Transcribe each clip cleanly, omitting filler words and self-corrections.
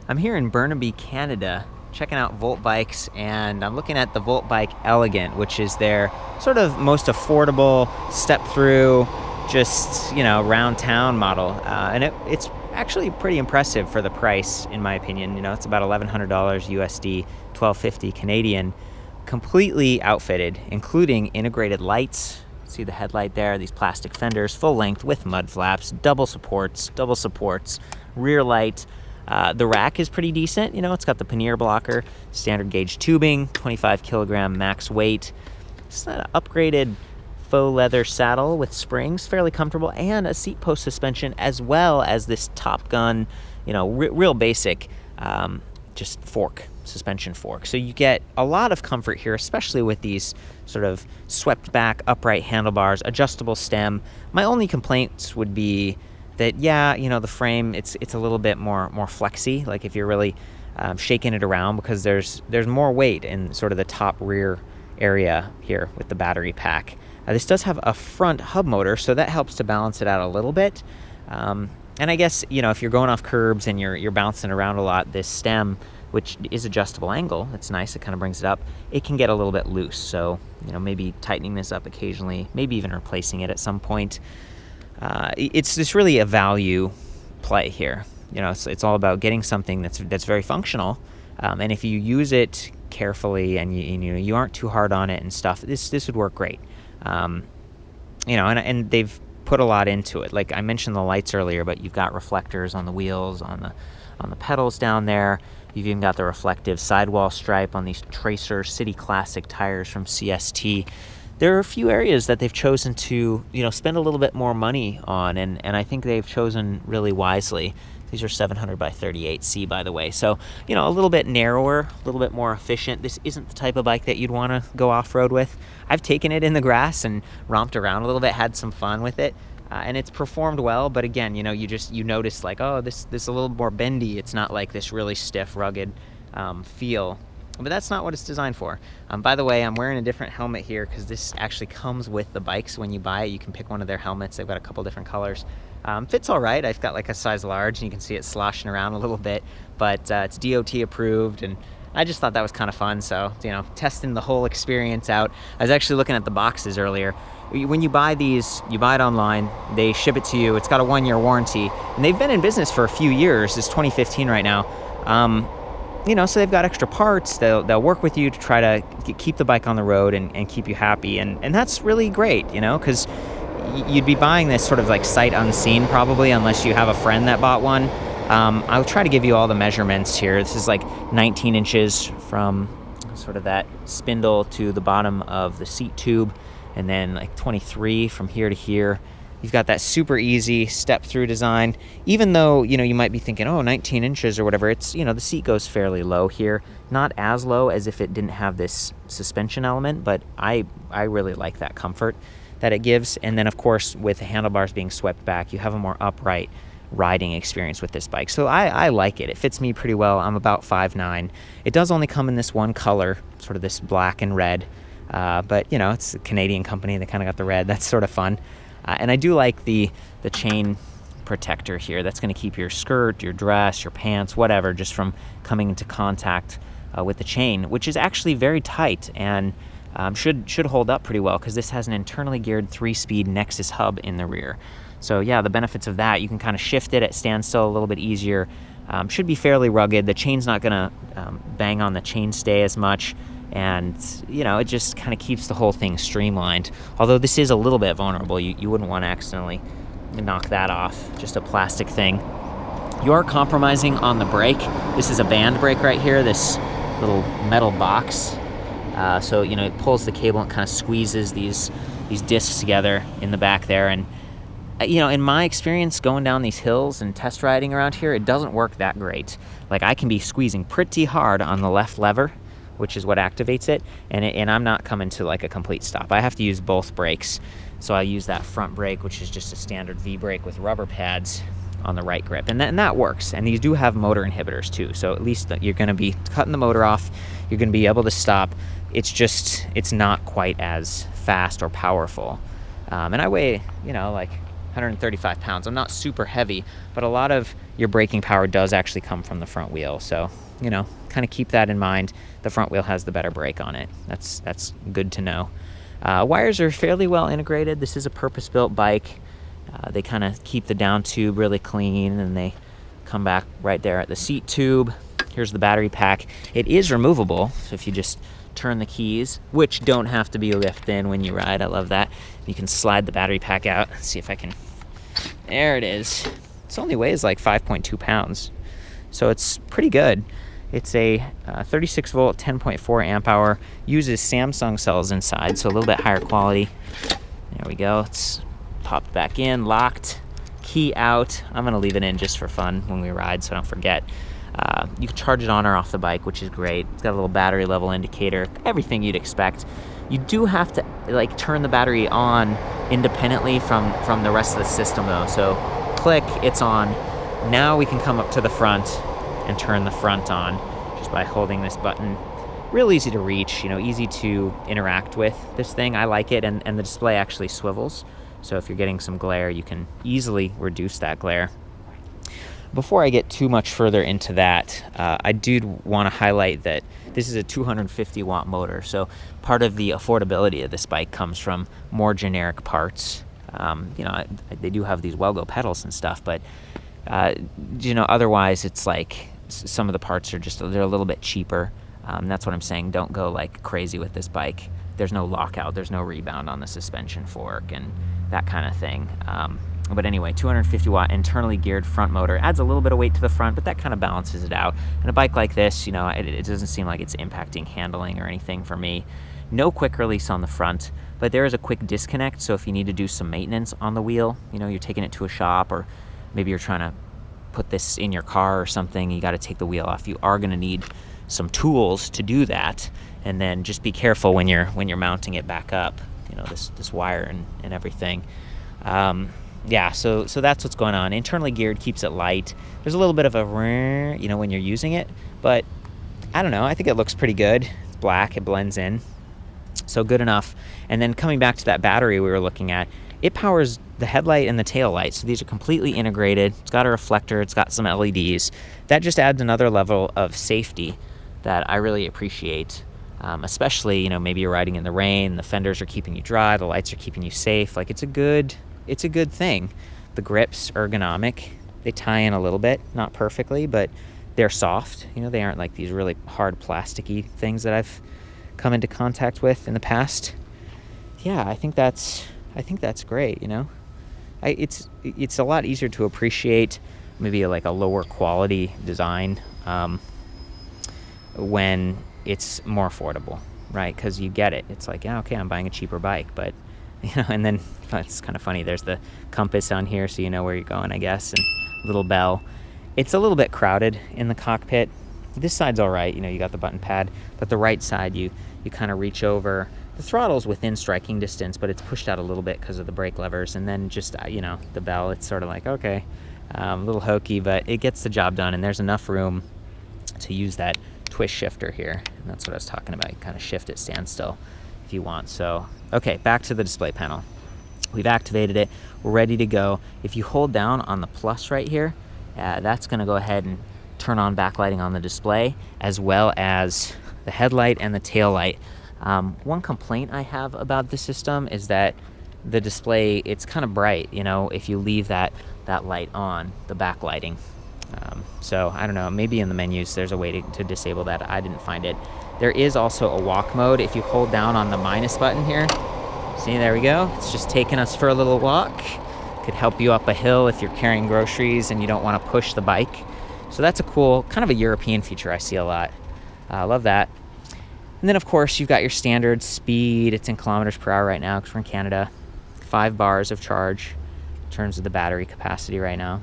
I'm here in Burnaby, Canada, checking out Volt bikes, and I'm looking at the Voltbike Elegant, which is their sort of most affordable step-through, just, round town model. And it's actually pretty impressive for the price, in my opinion. It's about $1,100 USD, $1,250 Canadian, completely outfitted, including integrated lights. See the headlight there, these plastic fenders, full length with mud flaps, double supports, rear light. The rack is pretty decent. It's got the pannier blocker, standard gauge tubing, 25 kilogram max weight. It's an upgraded faux leather saddle with springs, fairly comfortable, and a seat post suspension, as well as this Top Gun, real basic, just suspension fork. So you get a lot of comfort here, especially with these sort of swept back upright handlebars, adjustable stem. My only complaints would be that, the frame, it's a little bit more flexy, like if you're really shaking it around, because there's more weight in sort of the top rear area here with the battery pack. This does have a front hub motor, so that helps to balance it out a little bit. And I guess, if you're going off curbs and you're bouncing around a lot, this stem, which is adjustable angle, it's nice, it kind of brings it up, it can get a little bit loose. So, maybe tightening this up occasionally, maybe even replacing it at some point. It's just really a value play here. It's all about getting something that's very functional, and if you use it carefully and you aren't too hard on it and stuff, this would work great. And they've put a lot into it. Like I mentioned the lights earlier, but you've got reflectors on the wheels, on the pedals down there. You've even got the reflective sidewall stripe on these Tracer City Classic tires from CST. There are a few areas that they've chosen to, spend a little bit more money on, and I think they've chosen really wisely. These are 700 by 38C, by the way. So, a little bit narrower, a little bit more efficient. This isn't the type of bike that you'd want to go off-road with. I've taken it in the grass and romped around a little bit, had some fun with it, and it's performed well. But again, you notice like, oh, this is a little more bendy. It's not like this really stiff, rugged feel. But that's not what it's designed for. By the way, I'm wearing a different helmet here because this actually comes with the bikes. When you buy it, you can pick one of their helmets. They've got a couple different colors. Fits all right. I've got like a size large, and you can see it sloshing around a little bit. But it's DOT approved, and I just thought that was kind of fun. So, testing the whole experience out. I was actually looking at the boxes earlier. When you buy these, you buy it online. They ship it to you. It's got a 1-year warranty, and they've been in business for a few years. It's 2015 right now. So they've got extra parts. They'll work with you to try to keep the bike on the road and keep you happy. And that's really great, because you'd be buying this sort of like sight unseen probably, unless you have a friend that bought one. I'll try to give you all the measurements here. This is like 19 inches from sort of that spindle to the bottom of the seat tube, and then like 23 from here to here. You've got that super easy step-through design. Even though, you might be thinking, 19 inches or whatever, it's, the seat goes fairly low here. Not as low as if it didn't have this suspension element, but I really like that comfort that it gives. And then, of course, with the handlebars being swept back, you have a more upright riding experience with this bike. So I like it. It fits me pretty well. I'm about 5'9". It does only come in this one color, sort of this black and red. But, it's a Canadian company. They kind of got the red. That's sort of fun. And I do like the chain protector here. That's going to keep your skirt, your dress, your pants, whatever, just from coming into contact with the chain, which is actually very tight and should hold up pretty well, because this has an internally geared 3-speed Nexus hub in the rear. So yeah, the benefits of that, you can kind of shift it at standstill a little bit easier. Should be fairly rugged. The chain's not going to bang on the chainstay as much. And, it just kind of keeps the whole thing streamlined. Although this is a little bit vulnerable. You wouldn't want to accidentally knock that off. Just a plastic thing. You are compromising on the brake. This is a band brake right here, this little metal box. So, it pulls the cable and kind of squeezes these discs together in the back there. And, in my experience going down these hills and test riding around here, it doesn't work that great. Like, I can be squeezing pretty hard on the left lever, which is what activates it, and I'm not coming to like a complete stop. I have to use both brakes. So I use that front brake, which is just a standard V brake with rubber pads on the right grip, and that works. And these do have motor inhibitors too, so at least you're going to be cutting the motor off. You're going to be able to stop. It's not quite as fast or powerful. And I weigh, like 135 pounds. I'm not super heavy, but a lot of your braking power does actually come from the front wheel. So, you know, kind of keep that in mind. The front wheel has the better brake on it. That's good to know. Wires are fairly well integrated. This is a purpose-built bike. They kind of keep the down tube really clean, and they come back right there at the seat tube. Here's the battery pack. It is removable, so if you just turn the keys, which don't have to be lifted in when you ride, I love that. You can slide the battery pack out. Let's see if I can, there it is. It only weighs like 5.2 pounds, so it's pretty good. It's a 36 volt, 10.4 amp hour, uses Samsung cells inside, so a little bit higher quality. There we go, it's popped back in, locked, key out. I'm gonna leave it in just for fun when we ride, so I don't forget. You can charge it on or off the bike, which is great. It's got a little battery level indicator, everything you'd expect. You do have to like turn the battery on independently from the rest of the system though. So click, it's on. Now we can come up to the front and turn the front on just by holding this button. Real easy to reach, you know, easy to interact with this thing. I like it, and the display actually swivels. So if you're getting some glare, you can easily reduce that glare. Before I get too much further into that, I do want to highlight that this is a 250 watt motor. So part of the affordability of this bike comes from more generic parts. You know, they do have these Well-Go pedals and stuff, but you know, otherwise it's like some of the parts are just, they're a little bit cheaper. That's what I'm saying. Don't go like crazy with this bike. There's no lockout, there's no rebound on the suspension fork and that kind of thing. But anyway, 250 watt internally geared front motor adds a little bit of weight to the front, but that kind of balances it out. And a bike like this, you know, it doesn't seem like it's impacting handling or anything for me. No quick release on the front, but there is a quick disconnect. So if you need to do some maintenance on the wheel, you know, you're taking it to a shop, or maybe you're trying to put this in your car or something, you got to take the wheel off. You are going to need some tools to do that. And then just be careful when you're mounting it back up, you know, this wire and everything. Yeah, so that's what's going on. Internally geared keeps it light. There's a little bit of a, you know, when you're using it, but I don't know, I think it looks pretty good. It's black, it blends in, so good enough. And then coming back to that battery we were looking at, it powers the headlight and the tail light. So these are completely integrated. It's got a reflector, it's got some LEDs. That just adds another level of safety that I really appreciate. Especially, you know, maybe you're riding in the rain, the fenders are keeping you dry, the lights are keeping you safe. Like, it's a good thing. The grips, ergonomic, they tie in a little bit, not perfectly, but they're soft. You know, they aren't like these really hard plasticky things that I've come into contact with in the past. Yeah, I think that's great, you know. It's a lot easier to appreciate maybe like a lower quality design when it's more affordable, right? Because you get it. It's like, yeah, okay, I'm buying a cheaper bike, but you know, and then it's kind of funny. There's the compass on here, so you know where you're going, I guess, and little bell. It's a little bit crowded in the cockpit. This side's all right. You know, you got the button pad, but the right side, you kind of reach over. The throttle's within striking distance, but it's pushed out a little bit because of the brake levers, and then just you know, the bell. It's sort of like, okay, a little hokey, but it gets the job done, and there's enough room to use that twist shifter here, and that's what I was talking about. You kind of shift it standstill if you want. So okay, back to the display panel. We've activated it, we're ready to go. If you hold down on the plus right here, that's going to go ahead and turn on backlighting on the display, as well as the headlight and the tail light. One complaint I have about the system is that the display, it's kind of bright, you know, if you leave that light on, the backlighting. So I don't know, maybe in the menus there's a way to disable that. I didn't find it. There is also a walk mode. If you hold down on the minus button here, see, there we go. It's just taking us for a little walk. Could help you up a hill if you're carrying groceries and you don't want to push the bike. So that's a cool, kind of a European feature I see a lot. I love that. And then of course you've got your standard speed. It's in kilometers per hour right now because we're in Canada. 5 bars of charge in terms of the battery capacity right now.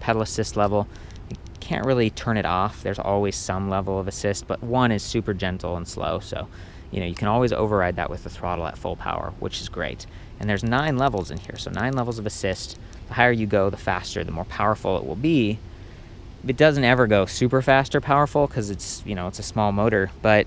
Pedal assist level, you can't really turn it off. There's always some level of assist, but 1 is super gentle and slow, so you know, you can always override that with the throttle at full power, which is great. And there's 9 levels in here, so 9 levels of assist. The higher you go, the faster, the more powerful it will be. It doesn't ever go super fast or powerful because it's, you know, it's a small motor, but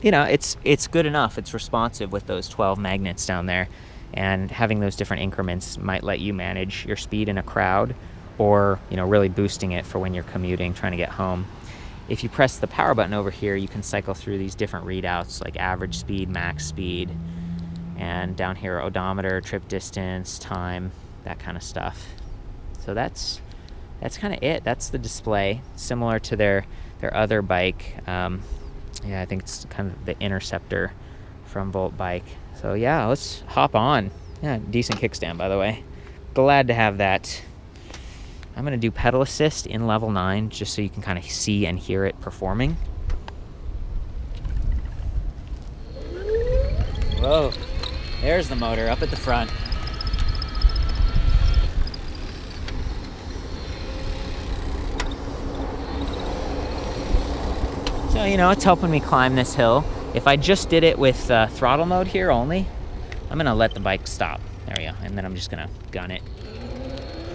you know, it's good enough. It's responsive with those 12 magnets down there, and having those different increments might let you manage your speed in a crowd, or really boosting it for when you're commuting, trying to get home. If you press the power button over here, you can cycle through these different readouts like average speed, max speed, and down here odometer, trip distance, time, that kind of stuff. So that's kind of it. That's the display, similar to their other bike. Yeah, I think it's kind of the Interceptor from Voltbike. So yeah, let's hop on. Yeah, decent kickstand, by the way. Glad to have that. I'm gonna do pedal assist in level 9, just so you can kind of see and hear it performing. Whoa, there's the motor up at the front. So, it's helping me climb this hill. If I just did it with throttle mode here only, I'm gonna let the bike stop. There we go, and then I'm just gonna gun it.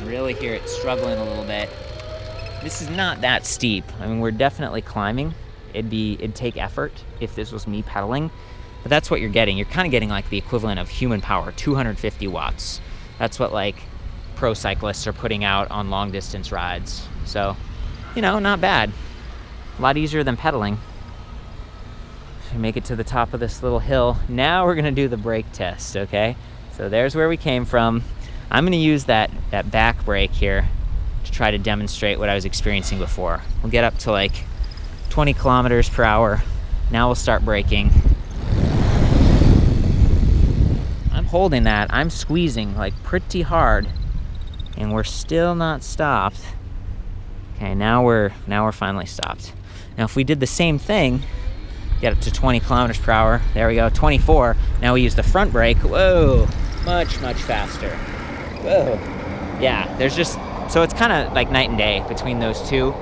Really hear it struggling a little bit. This is not that steep. I mean, we're definitely climbing. It'd take effort if this was me pedaling, but that's what you're getting. You're kind of getting like the equivalent of human power, 250 watts. That's what like pro cyclists are putting out on long distance rides. So, not bad. A lot easier than pedaling. We make it to the top of this little hill. Now we're gonna do the brake test, okay? So there's where we came from. I'm gonna use that back brake here to try to demonstrate what I was experiencing before. We'll get up to like 20 kilometers per hour. Now we'll start braking. I'm holding that, I'm squeezing like pretty hard, and we're still not stopped. Okay, now we're finally stopped. Now if we did the same thing, get up to 20 kilometers per hour, there we go, 24. Now we use the front brake, whoa, much faster. Whoa. Yeah, there's just, so it's kind of like night and day between those two.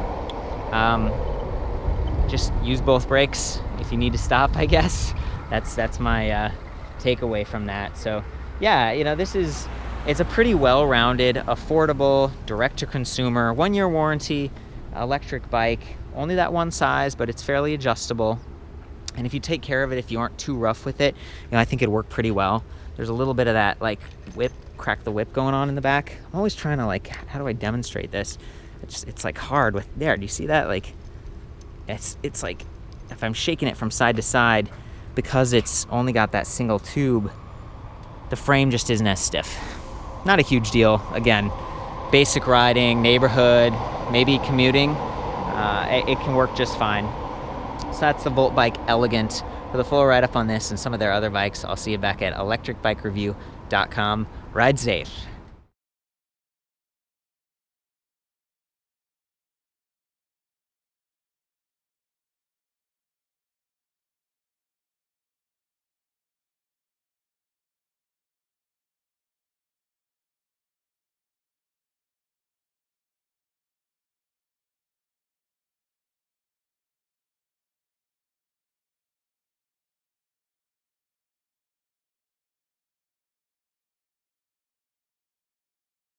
Just use both brakes if you need to stop, I guess. That's my takeaway from that. So yeah, it's a pretty well-rounded, affordable, direct-to-consumer, 1-year warranty electric bike. Only that one size, but it's fairly adjustable. And if you take care of it, if you aren't too rough with it, I think it'd work pretty well. There's a little bit of that like crack the whip going on in the back. I'm always trying to like, how do I demonstrate this? It's like hard with, there, do you see that? Like, it's like, if I'm shaking it from side to side, because it's only got that single tube, the frame just isn't as stiff. Not a huge deal. Again, basic riding, neighborhood, maybe commuting, it can work just fine. So that's the Voltbike Elegant. For the full write-up on this and some of their other bikes, I'll see you back at ElectricBikeReview.com. Ride safe.